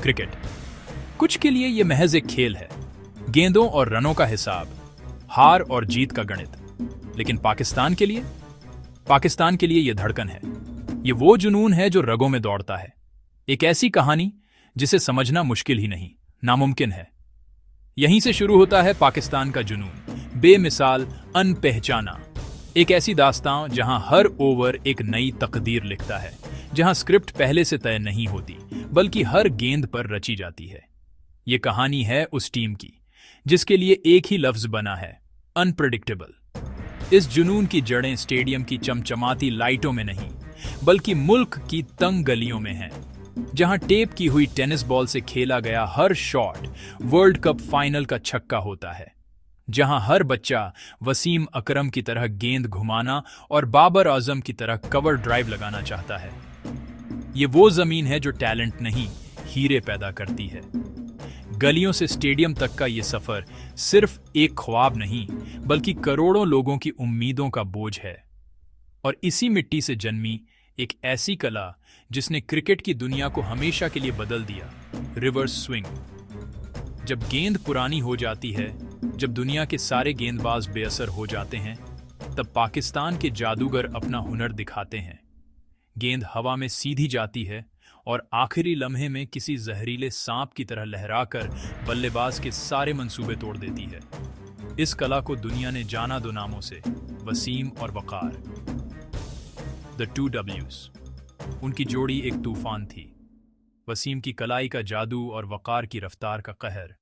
Cricket. कुछ के लिए यह महज एक खेल है, गेंदों और रनों का हिसाब, हार और जीत का गणित। लेकिन पाकिस्तान के लिए यह धड़कन है। ये वो जुनून है जो रगों में दौड़ता है। एक ऐसी कहानी जिसे समझना मुश्किल ही नहीं, नामुमकिन है। यहीं से शुरू होता है पाकिस्तान का जुनून, बेमिसाल, अनपहचाना। एक ऐसी दास्तां जहां हर ओवर एक नई तकदीर लिखता है, जहां स्क्रिप्ट पहले से तय नहीं होती, बल्कि हर गेंद पर रची जाती है। ये कहानी है उस टीम की जिसके लिए एक ही लफ्ज बना है, अनप्रेडिक्टेबल। इस जुनून की जड़ें स्टेडियम की चमचमाती लाइटों में नहीं, बल्कि मुल्क की तंग गलियों में हैं, जहां टेप की हुई टेनिस बॉल से खेला गया हर शॉट वर्ल्ड कप फाइनल का छक्का होता है, जहां हर बच्चा वसीम अकरम की तरह गेंद घुमाना और बाबर आजम की तरह कवर ड्राइव लगाना चाहता है। ये वो जमीन है जो टैलेंट नहीं, हीरे पैदा करती है। गलियों से स्टेडियम तक का ये सफर सिर्फ एक ख्वाब नहीं, बल्कि करोड़ों लोगों की उम्मीदों का बोझ है। और इसी मिट्टी से जन्मी एक ऐसी कला जिसने क्रिकेट की दुनिया को हमेशा के लिए बदल दिया, रिवर्स स्विंग। जब गेंद पुरानी हो जाती है, जब दुनिया के सारे गेंदबाज बेअसर हो जाते हैं, तब पाकिस्तान के जादूगर अपना हुनर दिखाते हैं। गेंद हवा में सीधी जाती है और आखिरी लम्हे में किसी जहरीले सांप की तरह लहराकर बल्लेबाज के सारे मंसूबे तोड़ देती है। इस कला को दुनिया ने जाना दो नामों से, वसीम और वकार, द 2Ws। उनकी जोड़ी एक तूफान थी। वसीम की कलाई का जादू और वकार की रफ्तार का कहर।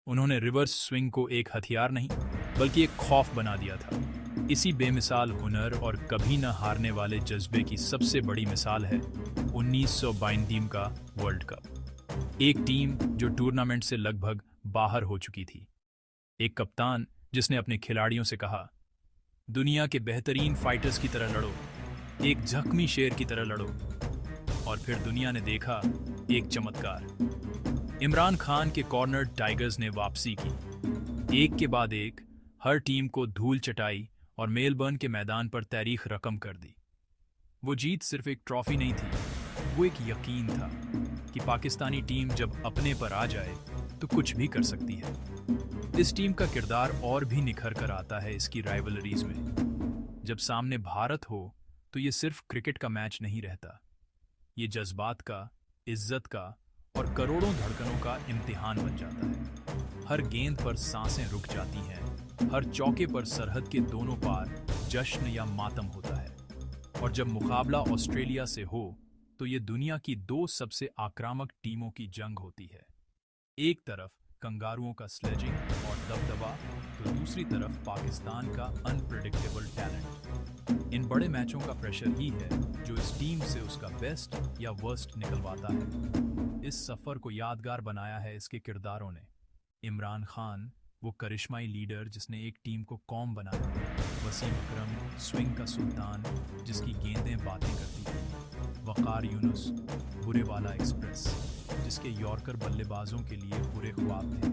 उन्होंने रिवर्स स्विंग को एक हथियार नहीं, बल्कि एक खौफ बना दिया था। इसी बेमिसाल हुनर और कभी न हारने वाले जज्बे की सबसे बड़ी मिसाल है 1992 का वर्ल्ड कप। एक टीम जो टूर्नामेंट से लगभग बाहर हो चुकी थी। एक कप्तान जिसने अपने खिलाड़ियों से कहा, दुनिया के बेहतरीन फाइटर्स की तरह लड़ो, एक जख्मी शेर की तरह लड़ो। और फिर दुनिया ने देखा एक चमत्कार। इमरान खान के कॉर्नर टाइगर्स ने वापसी की, एक के बाद एक हर टीम को धूल चटाई और मेलबर्न के मैदान पर तारीख रकम कर दी। वो जीत सिर्फ एक ट्रॉफी नहीं थी, वो एक यकीन था कि पाकिस्तानी टीम जब अपने पर आ जाए तो कुछ भी कर सकती है। इस टीम का किरदार और भी निखर कर आता है इसकी राइवलरीज में। जब सामने भारत हो तो ये सिर्फ क्रिकेट का मैच नहीं रहता, ये जज्बात का, इज्जत का और करोड़ों धड़कनों का इम्तिहान बन जाता है। हर गेंद पर सांसें रुक जाती हैं, हर चौके पर सरहद के दोनों पार जश्न या मातम होता है। और जब मुकाबला ऑस्ट्रेलिया से हो तो ये दुनिया की दो सबसे आक्रामक टीमों की जंग होती है। एक तरफ कंगारुओं का स्लेजिंग और दबदबा, तो दूसरी तरफ पाकिस्तान का अनप्रेडिक्टेबल टैलेंट। इन बड़े मैचों का प्रेशर ही है जो इस टीम से उसका बेस्ट या वर्स्ट निकलवाता है। इस सफर को यादगार बनाया है इसके किरदारों ने। इमरान खान, वो करिश्माई लीडर जिसने एक टीम को कौम बनाया। वसीम अकरम, स्विंग का सुल्तान जिसकी गेंदें बातें करती थीं। वकार यूनुस, बुरे वाला एक्सप्रेस जिसके यॉर्कर बल्लेबाजों के लिए बुरे ख्वाब थे।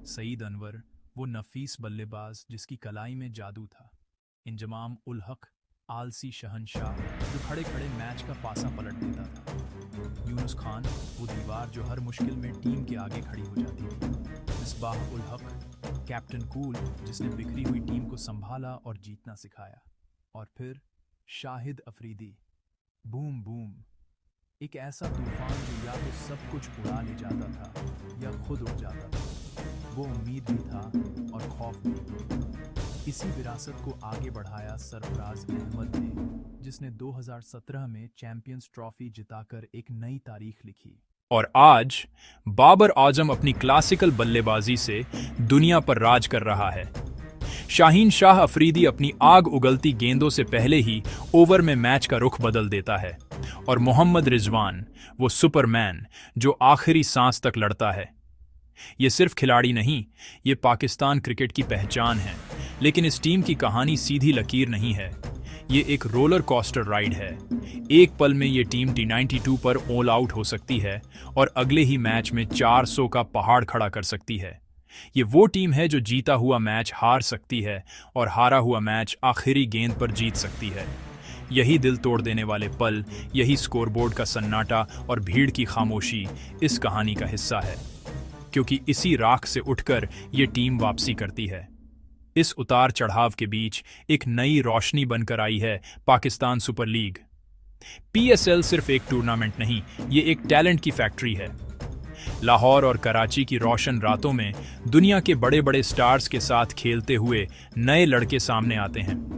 सईद अनवर, वो नफीस बल्लेबाज जिसकी कलाई में जादू था। इंजमाम उल हक, आलसी शहनशाह जो खड़े खड़े मैच का पासा पलट देता था। यूनुस खान, वो दीवार जो हर मुश्किल में टीम के आगे खड़ी हो जाती थी। मिसबाह उल हक, कैप्टन कूल जिसने बिखरी हुई टीम को संभाला और जीतना सिखाया। और फिर शाहिद अफरीदी, बूम बूम, एक ऐसा तूफान जो या तो सब कुछ उड़ा ले जाता था या खुद उड़ जाता था। वो उम्मीद भी था और खौफ भी। इसी विरासत को आगे बढ़ाया सरफराज अहमद ने, जिसने 2017 में चैंपियंस ट्रॉफी जिताकर एक नई तारीख लिखी। और आज बाबर आजम अपनी क्लासिकल बल्लेबाजी से दुनिया पर राज कर रहा है। शाहीन शाह अफरीदी अपनी आग उगलती गेंदों से पहले ही ओवर में मैच का रुख बदल देता है। और मोहम्मद रिजवान, वो सुपरमैन जो आखिरी सांस तक लड़ता है। ये सिर्फ खिलाड़ी नहीं, ये पाकिस्तान क्रिकेट की पहचान है। लेकिन इस टीम की कहानी सीधी लकीर नहीं है, ये एक रोलर कोस्टर राइड है। एक पल में ये टीम T92 पर ऑल आउट हो सकती है और अगले ही मैच में 400 का पहाड़ खड़ा कर सकती है। ये वो टीम है जो जीता हुआ मैच हार सकती है और हारा हुआ मैच आखिरी गेंद पर जीत सकती है। यही दिल तोड़ देने वाले पल, यही स्कोरबोर्ड का सन्नाटा और भीड़ की खामोशी इस कहानी का हिस्सा है, क्योंकि इसी राख से उठकर ये टीम वापसी करती है। इस उतार चढ़ाव के बीच एक नई रोशनी बनकर आई है पाकिस्तान सुपर लीग। पीएसएल सिर्फ एक टूर्नामेंट नहीं, ये एक टैलेंट की फैक्ट्री है। लाहौर और कराची की रोशन रातों में दुनिया के बड़े बड़े स्टार्स के साथ खेलते हुए नए लड़के सामने आते हैं।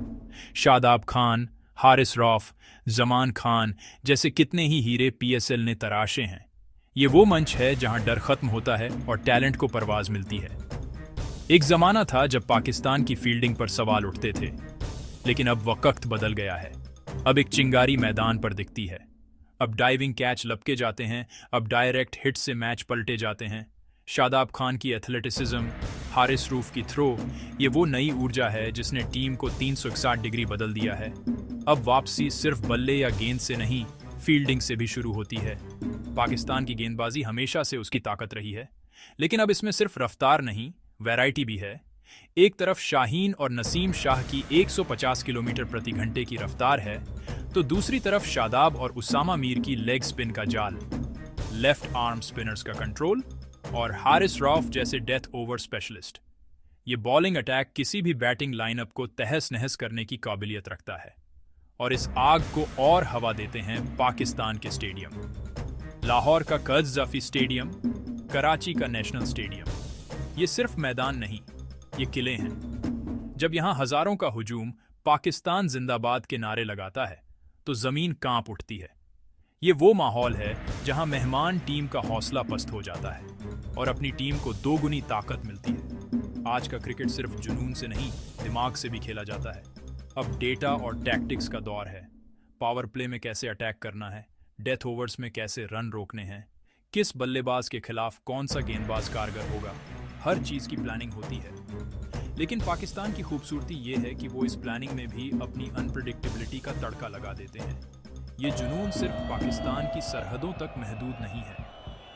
शादाब खान, हारिस रौफ, जमान खान जैसे कितने ही हीरे पीएसएल ने तराशे हैं। ये वो मंच है जहां डर खत्म होता है और टैलेंट को परवाज मिलती है। एक जमाना था जब पाकिस्तान की फील्डिंग पर सवाल उठते थे, लेकिन अब वक्त बदल गया है। अब एक चिंगारी मैदान पर दिखती है। अब डाइविंग कैच लपके जाते हैं, अब डायरेक्ट हिट से मैच पलटे जाते हैं। शादाब खान की एथलेटिसिज्म, हारिस रऊफ की थ्रो, ये वो नई ऊर्जा है जिसने टीम को 361 डिग्री बदल दिया है। अब वापसी सिर्फ बल्ले या गेंद से नहीं, फील्डिंग से भी शुरू होती है। पाकिस्तान की गेंदबाजी हमेशा से उसकी ताकत रही है, लेकिन अब इसमें सिर्फ रफ्तार नहीं, वैरायटी भी है। एक तरफ शाहीन और नसीम शाह की 150 किलोमीटर प्रति घंटे की रफ्तार है, तो दूसरी तरफ शादाब और उसामा मीर की लेग स्पिन का जाल, लेफ्ट आर्म स्पिनर्स का कंट्रोल और हारिस रऊफ जैसे डेथ ओवर स्पेशलिस्ट। ये बॉलिंग अटैक किसी भी बैटिंग लाइनअप को तहस नहस करने की काबिलियत रखता है। और इस आग को और हवा देते हैं पाकिस्तान के स्टेडियम। लाहौर का कज़-ज़ाफी स्टेडियम, कराची का नेशनल स्टेडियम। ये सिर्फ मैदान नहीं, ये किले हैं। जब यहाँ हजारों का हुजूम पाकिस्तान जिंदाबाद के नारे लगाता है, तो जमीन कांप उठती है। ये वो माहौल है जहां मेहमान टीम का हौसला पस्त हो जाता है और अपनी टीम को दोगुनी ताकत मिलती है। आज का क्रिकेट सिर्फ जुनून से नहीं, दिमाग से भी खेला जाता है। अब डेटा और टैक्टिक्स का दौर है। पावर प्ले में कैसे अटैक करना है, डेथ ओवर्स में कैसे रन रोकने हैं, किस बल्लेबाज के खिलाफ कौन सा गेंदबाज कारगर होगा, हर चीज की प्लानिंग होती है। लेकिन पाकिस्तान की खूबसूरती ये है कि वो इस प्लानिंग में भी अपनी अनप्रेडिक्टेबिलिटी का तड़का लगा देते हैं। ये जुनून सिर्फ पाकिस्तान की सरहदों तक महदूद नहीं है।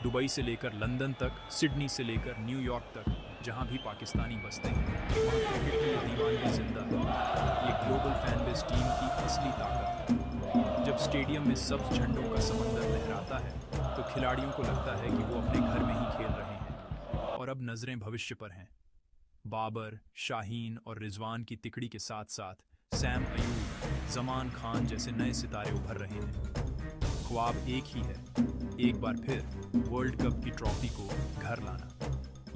दुबई से लेकर लंदन तक, सिडनी से लेकर न्यूयॉर्क तक, जहां भी पाकिस्तानी बसते हैं, वहाँ क्रिकेट की ये दीवानगी जिंदा है। ये ग्लोबल फैन बेस टीम की असली ताकत है। जब स्टेडियम में सब्ज झंडों का समंदर लहराता है, तो खिलाड़ियों को लगता है कि वो अपने घर में ही खेल रहे हैं। और अब नजरें भविष्य पर हैं। बाबर, शाहीन और रिजवान की तिकड़ी के साथ साथ सैम अयूब, जमान खान जैसे नए सितारे उभर रहे हैं। ख्वाब एक ही है, एक बार फिर वर्ल्ड कप की ट्रॉफी को घर लाना।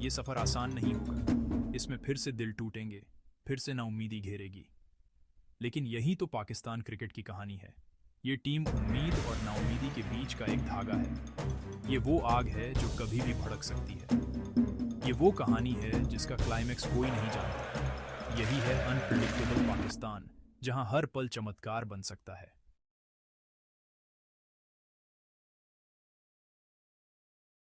ये सफर आसान नहीं होगा, इसमें फिर से दिल टूटेंगे, फिर से नाउम्मीदी घेरेगी। लेकिन यही तो पाकिस्तान क्रिकेट की कहानी है। ये टीम उम्मीद और नाउम्मीदी के बीच का एक धागा है। ये वो आग है जो कभी भी भड़क सकती है। ये वो कहानी है जिसका क्लाइमेक्स कोई नहीं जानता। यही है अनप्रेडिक्टेबल पाकिस्तान, जहां हर पल चमत्कार बन सकता है।